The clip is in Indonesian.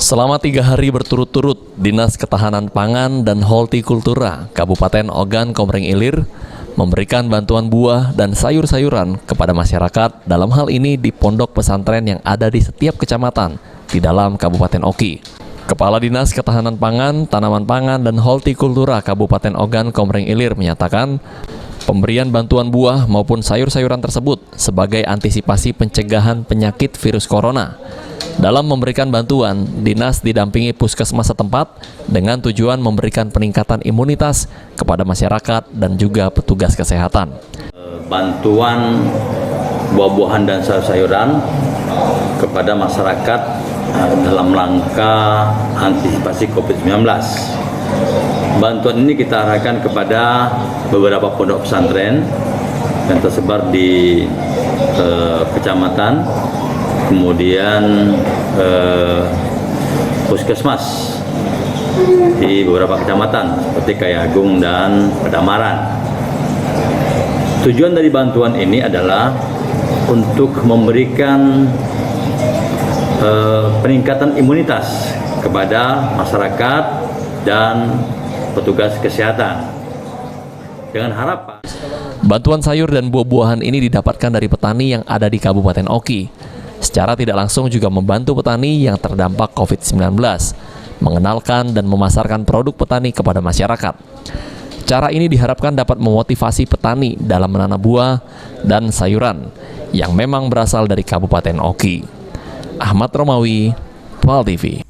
Selama 3 hari berturut-turut, Dinas Ketahanan Pangan dan Hortikultura Kabupaten Ogan Komering Ilir memberikan bantuan buah dan sayur-sayuran kepada masyarakat, dalam hal ini di pondok pesantren yang ada di setiap kecamatan di dalam Kabupaten Oki. Kepala Dinas Ketahanan Pangan, Tanaman Pangan, dan Hortikultura Kabupaten Ogan Komering Ilir menyatakan pemberian bantuan buah maupun sayur-sayuran tersebut sebagai antisipasi pencegahan penyakit virus corona. Dalam memberikan bantuan, Dinas didampingi puskesmas setempat dengan tujuan memberikan peningkatan imunitas kepada masyarakat dan juga petugas kesehatan. Bantuan buah-buahan dan sayur-sayuran kepada masyarakat dalam rangka antisipasi COVID-19. Bantuan ini kita arahkan kepada beberapa pondok pesantren yang tersebar di kecamatan, kemudian puskesmas di beberapa kecamatan seperti Kayagung dan Pedamaran. Tujuan dari bantuan ini adalah untuk memberikan peningkatan imunitas kepada masyarakat dan petugas kesehatan dengan harapan bantuan sayur dan buah-buahan ini didapatkan dari petani yang ada di Kabupaten Oki. Secara tidak langsung juga membantu petani yang terdampak COVID-19, mengenalkan dan memasarkan produk petani kepada masyarakat. Cara ini diharapkan dapat memotivasi petani dalam menanam buah dan sayuran yang memang berasal dari Kabupaten Oki. Ahmad Romawi, PAL TV.